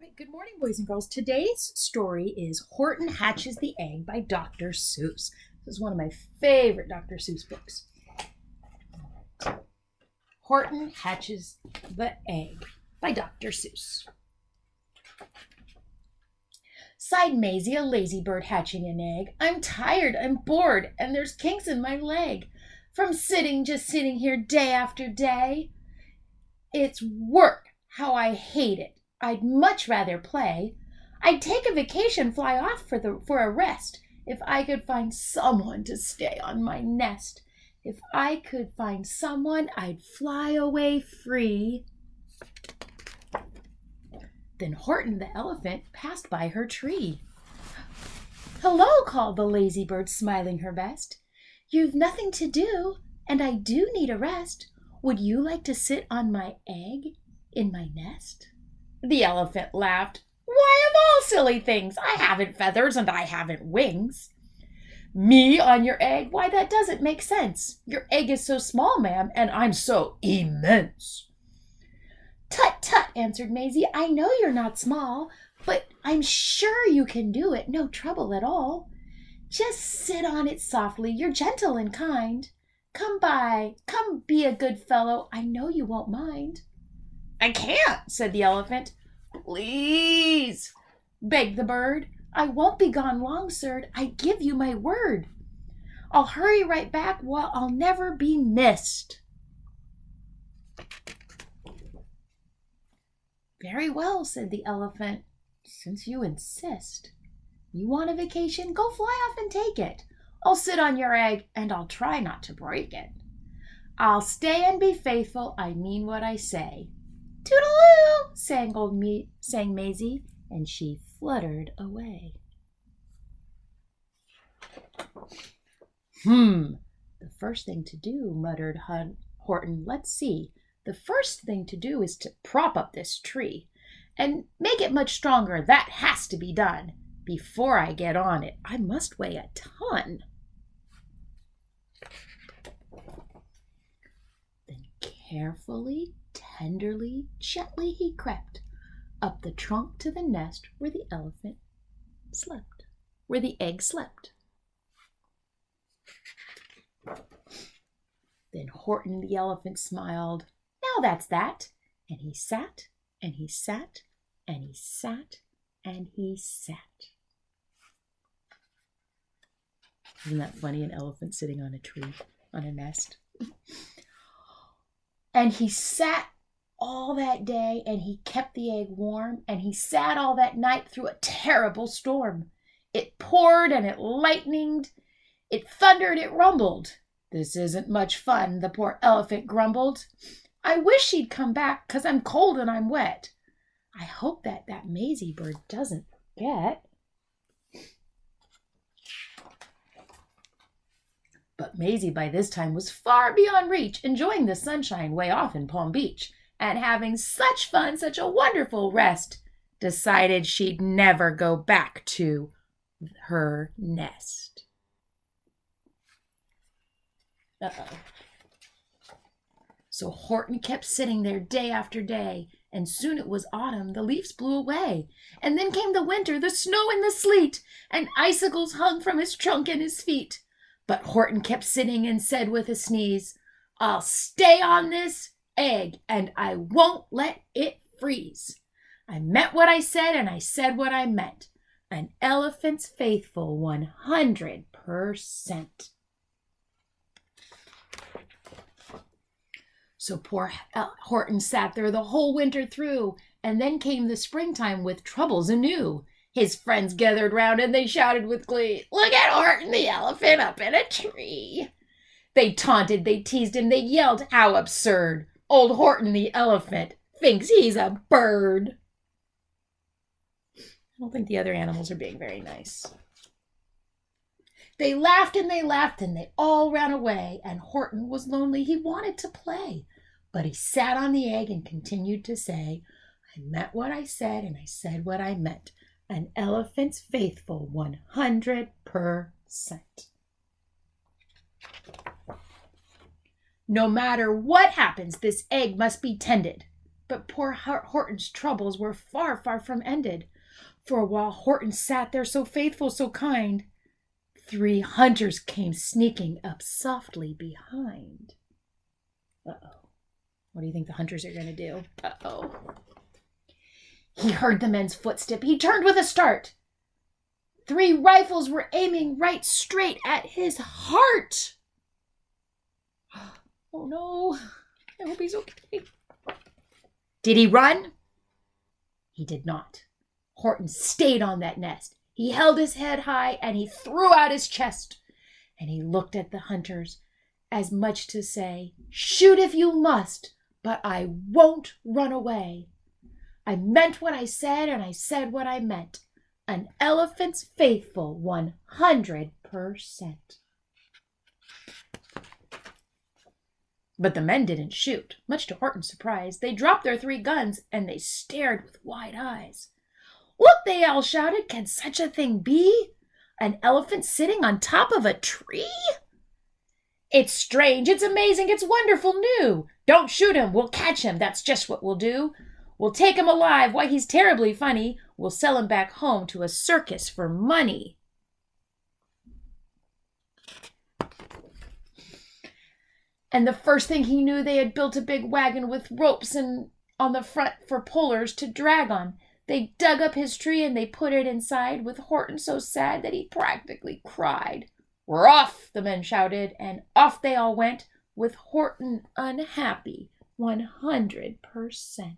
Right, good morning, boys and girls. Today's story is Horton Hatches the Egg by Dr. Seuss. This is one of my favorite Dr. Seuss books. Horton Hatches the Egg by Dr. Seuss. Sighed Maisie, a lazy bird hatching an egg. I'm tired, I'm bored, and there's kinks in my leg from just sitting here day after day. It's work, how I hate it. I'd much rather play. I'd take a vacation, fly off for a rest, if I could find someone to stay on my nest. If I could find someone, I'd fly away free. Then Horton the elephant passed by her tree. Hello, called the lazy bird, smiling her best. You've nothing to do, and I do need a rest. Would you like to sit on my egg in my nest? The elephant laughed. Why, of all silly things, I haven't feathers and I haven't wings. Me on your egg? Why, that doesn't make sense. Your egg is so small, ma'am, and I'm so immense. Tut, tut, answered Maisie. I know you're not small, but I'm sure you can do it, no trouble at all. Just sit on it softly, you're gentle and kind. Come be a good fellow, I know you won't mind. I can't, said the elephant. Please, begged the bird. I won't be gone long, sir. I give you my word. I'll hurry right back while I'll never be missed. Very well, said the elephant, since you insist. You want a vacation? Go fly off and take it. I'll sit on your egg and I'll try not to break it. I'll stay and be faithful. I mean what I say. Toodaloo, sang Maisie, and she fluttered away. The first thing to do, muttered Horton. Let's see. The first thing to do is to prop up this tree and make it much stronger. That has to be done. Before I get on it, I must weigh a ton. Then carefully, tenderly, gently he crept up the trunk to the nest where the egg slept. Then Horton the elephant smiled. Now that's that. And he sat, and he sat, and he sat, and he sat. Isn't that funny? An elephant sitting on a tree, on a nest. And he sat all that day, and he kept the egg warm, and he sat all that night through a terrible storm. It poured and it lightened, it thundered, it rumbled. This isn't much fun, the poor elephant grumbled. I wish she'd come back, 'cause I'm cold and I'm wet. I hope that Maisie bird doesn't forget. But Maisie by this time was far beyond reach, enjoying the sunshine way off in Palm Beach, and having such fun, such a wonderful rest, decided she'd never go back to her nest. So Horton kept sitting there day after day, and soon it was autumn, the leaves blew away. And then came the winter, the snow and the sleet, and icicles hung from his trunk and his feet. But Horton kept sitting and said with a sneeze, I'll stay on this egg, and I won't let it freeze. I meant what I said, and I said what I meant. An elephant's faithful 100%. So poor Horton sat there the whole winter through, and then came the springtime with troubles anew. His friends gathered round and they shouted with glee, Look at Horton the elephant up in a tree. They taunted, they teased him, they yelled, How absurd! Old Horton the elephant thinks he's a bird. I don't think the other animals are being very nice. They laughed and they all ran away, and Horton was lonely. He wanted to play. But he sat on the egg and continued to say, I meant what I said, and I said what I meant. An elephant's faithful 100%. No matter what happens, this egg must be tended. But poor Horton's troubles were far, far from ended. For while Horton sat there so faithful, so kind, 3 hunters came sneaking up softly behind. Uh-oh. What do you think the hunters are going to do? Uh-oh. He heard the men's footstep. He turned with a start. 3 rifles were aiming right straight at his heart. Oh no. I hope he's okay. Did he run? He did not. Horton stayed on that nest. He held his head high and he threw out his chest. And he looked at the hunters as much to say, shoot if you must, but I won't run away. I meant what I said and I said what I meant. An elephant's faithful 100%. But the men didn't shoot, much to Horton's surprise. They dropped their 3 guns and they stared with wide eyes. What, they all shouted, can such a thing be? An elephant sitting on top of a tree? It's strange, it's amazing, it's wonderful new. Don't shoot him, we'll catch him, that's just what we'll do. We'll take him alive, why he's terribly funny. We'll sell him back home to a circus for money. And the first thing he knew, they had built a big wagon with ropes and on the front for pullers to drag on. They dug up his tree and they put it inside, with Horton so sad that he practically cried. We're off, the men shouted, and off they all went, with Horton unhappy 100%.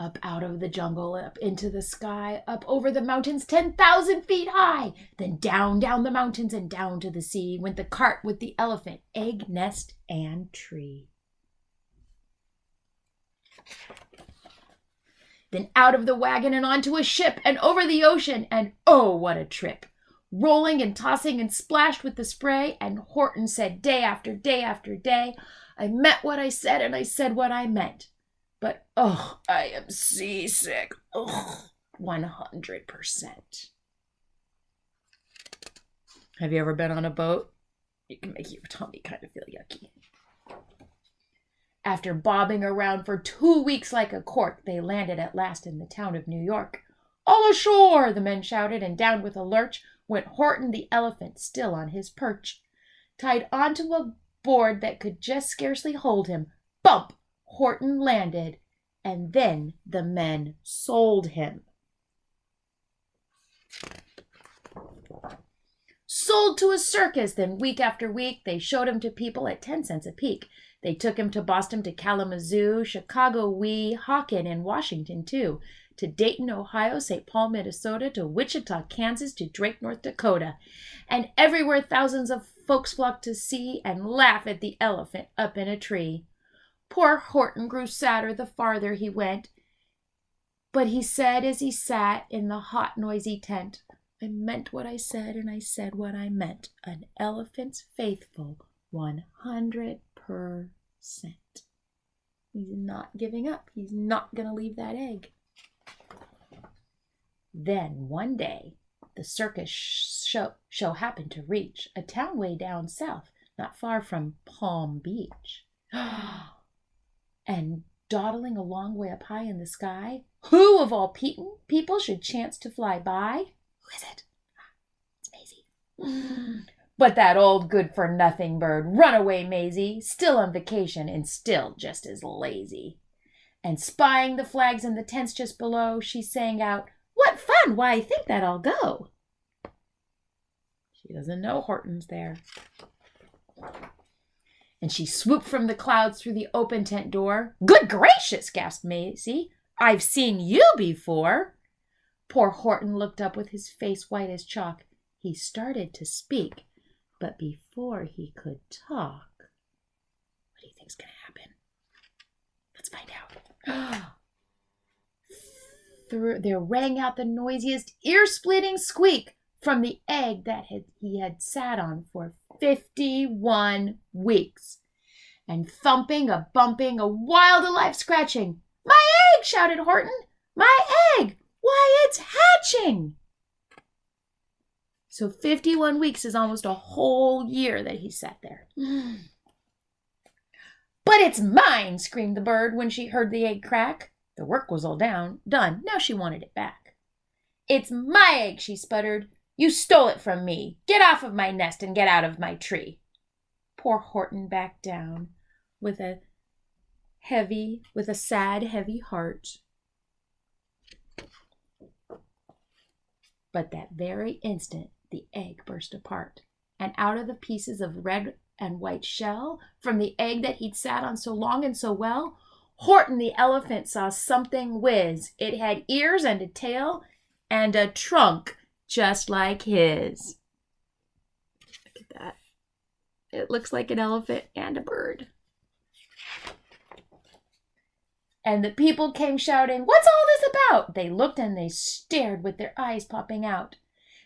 Up out of the jungle, up into the sky, up over the mountains 10,000 feet high. Then down the mountains and down to the sea went the cart with the elephant, egg, nest, and tree. Then out of the wagon and onto a ship and over the ocean, and oh, what a trip. Rolling and tossing and splashed with the spray, and Horton said day after day after day, I meant what I said and I said what I meant. But, oh, I am seasick. Oh, 100%. Have you ever been on a boat? It can make your tummy kind of feel yucky. After bobbing around for 2 weeks like a cork, they landed at last in the town of New York. All ashore, the men shouted, and down with a lurch went Horton the elephant, still on his perch. Tied onto a board that could just scarcely hold him, bump! Horton landed, and then the men sold him. Sold to a circus, then week after week, they showed him to people at 10 cents a peek. They took him to Boston, to Kalamazoo, Chicago, Weehawken, and Washington, too. To Dayton, Ohio, St. Paul, Minnesota, to Wichita, Kansas, to Drake, North Dakota. And everywhere thousands of folks flocked to see and laugh at the elephant up in a tree. Poor Horton grew sadder the farther he went. But he said as he sat in the hot, noisy tent, I meant what I said and I said what I meant. An elephant's faithful 100%. He's not giving up. He's not going to leave that egg. Then one day, the circus show happened to reach a town way down south, not far from Palm Beach. And dawdling along way up high in the sky, who of all people should chance to fly by? Who is it? It's Maisie. But that old good-for-nothing bird, runaway Maisie, still on vacation and still just as lazy. And spying the flags in the tents just below, she sang out, What fun! Why, I think that I'll go. She doesn't know Horton's there. And she swooped from the clouds through the open tent door. Good gracious, gasped Maisie. I've seen you before. Poor Horton looked up with his face white as chalk. He started to speak, but before he could talk, what do you think's going to happen? Let's find out. There rang out the noisiest, ear-splitting squeak from the egg that he had sat on for 51 weeks. And thumping, a bumping, a wild alive scratching. My egg, shouted Horton. My egg! Why, it's hatching! So 51 weeks is almost a whole year that he sat there. "But it's mine!" screamed the bird when she heard the egg crack. The work was all done. Now she wanted it back. "It's my egg," she sputtered. "You stole it from me. Get off of my nest and get out of my tree." Poor Horton backed down with a sad, heavy heart. But that very instant, the egg burst apart, and out of the pieces of red and white shell, from the egg that he'd sat on so long and so well, Horton the elephant saw something whiz. It had ears and a tail and a trunk just like his. Look at that. It looks like an elephant and a bird. And the people came shouting, "What's all this about?" They looked and they stared with their eyes popping out.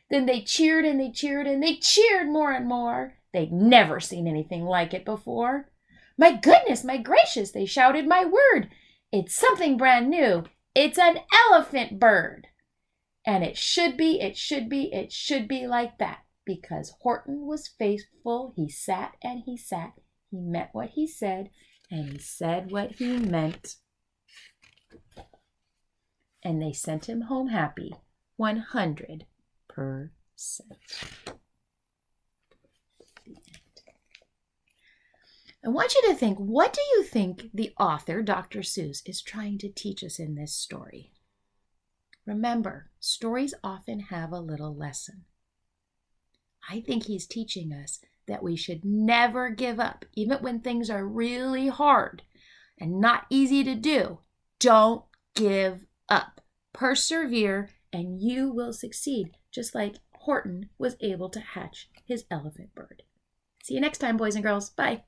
Then they cheered and they cheered and they cheered more and more. They'd never seen anything like it before. "My goodness, my gracious," they shouted, "my word, it's something brand new. It's an elephant bird." And it should be like that, because Horton was faithful. He sat and he sat. He meant what he said, and he said what he meant. And they sent him home happy, 100%. I want you to think, what do you think the author, Dr. Seuss, is trying to teach us in this story? Remember, stories often have a little lesson. I think he's teaching us that we should never give up, even when things are really hard and not easy to do. Don't give up. Persevere, and you will succeed, just like Horton was able to hatch his elephant bird. See you next time, boys and girls. Bye.